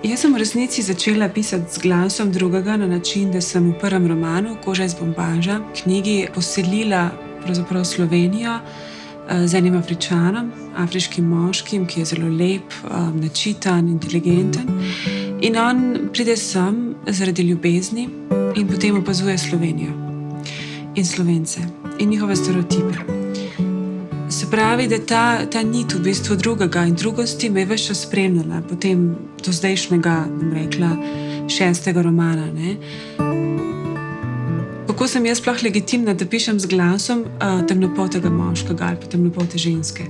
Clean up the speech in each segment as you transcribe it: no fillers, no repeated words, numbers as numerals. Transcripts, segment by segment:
Jaz sem v resnici začela pisati z glasom drugega na način, da sem v prvem romanu Koža iz bombaža knjigi poselila pravzaprav Slovenijo z enim Afričanom, afriškim moškim, ki je zelo lep, načitan, inteligenten. In on pride sem zaradi ljubezni in potem opazuje Slovenijo in Slovence in njihove stereotipe. Se pravi, da ta nit v bistvu drugega in drugosti me je ves čas spremljala, potem do zdajšnjega, bom rekla, 6. romana. Ne? Kako sem jaz sploh legitimna, da pišem z glasom temnopoltega moškega ali pa temnopolte ženske?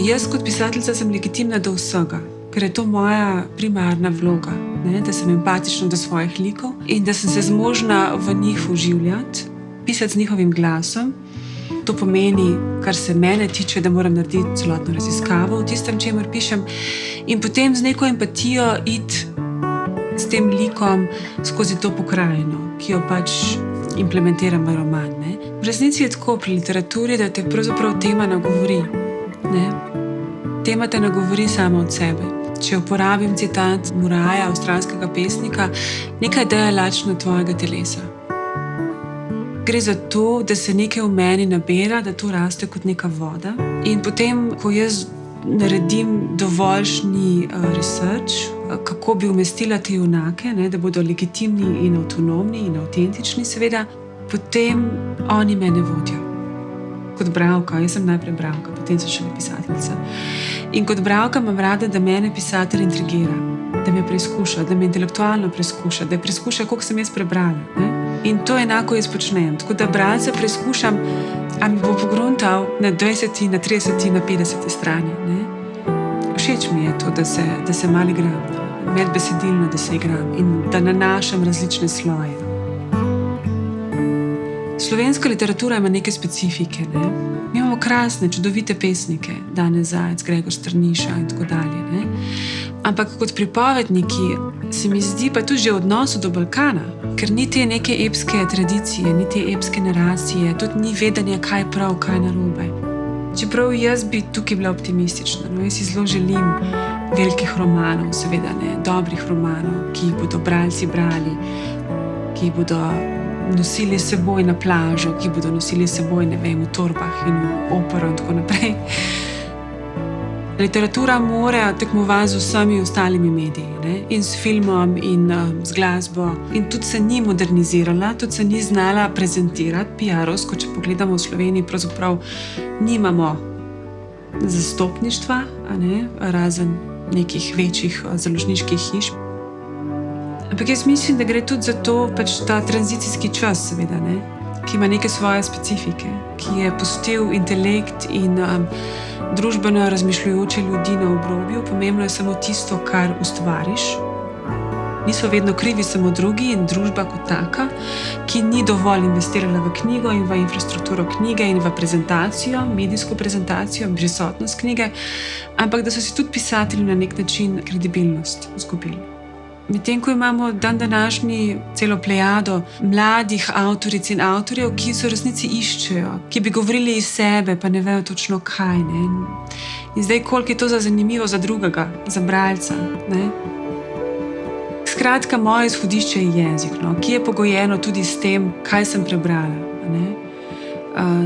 Jaz kot pisateljica sem legitimna do vsega, ker je to moja primarna vloga, ne? Da sem empatična do svojih likov in da sem se zmožna v njih vživljati, pisati z njihovim glasom. To pomeni, kar se mene tiče, da moram narediti celotno raziskavo v tistem, čemer pišem, in potem z neko empatijo iti s tem likom skozi to pokrajino, ki jo pač implementiram v roman. Ne? V resnici je tako pri literaturi, da te pravzaprav tema nagovori. Ne? Tema te nagovori sama od sebe. Če uporabim citat Muraja, avstralskega pesnika, neka ideja lačna tvojega telesa. Gre za to, da se nekaj v meni nabira, da to raste kot neka voda. In potem, ko jaz naredim dovoljšni research, kako bi umestila te junake, ne, da bodo legitimni in avtonomni in avtentični, seveda, potem oni mene vodijo. Kot bralka, jaz sem najprej bralka, potem sem šele pisateljica. In kot bralka imam rada, da mene pisatelj intrigira, da me preizkuša, da me intelektualno preizkuša, da preizkuša, koliko sem jaz prebrala. Ne? In to enako jaz počnem. Tako da bralca preizkušam, a mi bo pogruntal na 20, na 30, na 50 strani. Ne? Všeč mi je to, da se malo igram, medbesedilno, da se igram in da nanašam različne sloje. Slovenska literatura ima neke specifike. Ne? Mi imamo krasne, čudovite pesnike, Danes Zajec, Gregor Strniša in tako dalje. Ne? Ampak kot pripovedniki se mi zdi pa tudi že v odnosu do Balkana, ker ni te neke epske tradicije, ni te epske naracije, tudi ni vedenja, kaj je prav, kaj je narobe. Čeprav jaz bi tukaj bila optimistična, no, jaz si zelo želim velikih romanov, seveda ne, dobrih romanov, ki jih bodo bralci brali, ki jih bodo nosili s seboj na plažo, ki bodo nosili s seboj, ne vem, v torbah in v opero in tako naprej. Literatura mora tekmovati z vsemi ostalimi mediji, ne? In s filmom, in z glasbo. In tudi se ni modernizirala, tudi se ni znala prezentirati PR-ovsko. Če pogledamo v Sloveniji, pravzaprav nimamo zastopništva, ne? Razen nekih večjih založniških hiš. Ampak jaz mislim, da gre tudi za to, pač ta tranzicijski čas, seveda, ne? Ki ima neke svoje specifike, ki je pustil intelekt in družbeno razmišljujoče ljudi na obrobju. Pomembno je samo tisto, kar ustvariš. Niso vedno krivi samo drugi in družba kot taka, ki ni dovolj investirala v knjigo in v infrastrukturo knjige in v prezentacijo, medijsko prezentacijo, prisotnost knjige, ampak da so si tudi pisatelji na nek način kredibilnost izgubili. Medtem ko imamo današnji celo plejado mladih avtoric in avtorjev, ki so v resnici iščejo, ki bi govorili iz sebe, pa ne vejo točno kaj. Ne? In zdaj, koliko je to zanimivo za drugega, za bralca. Ne? Skratka, moje izhodišče je jezik, no? Ki je pogojeno tudi s tem, kaj sem prebrala. Ne?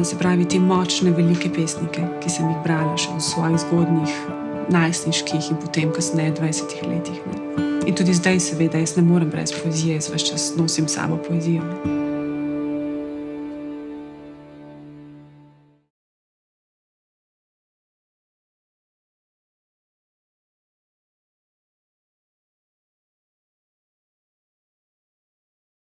Se pravi, te močne, velike pesnike, ki sem jih brala še v svojih zgodnjih, najstniških in potem kasneje 20 letih. Ne? In tudi zdaj, seveda, jaz ne morem brez poezije, jaz ves čas nosim s sabo poezijo.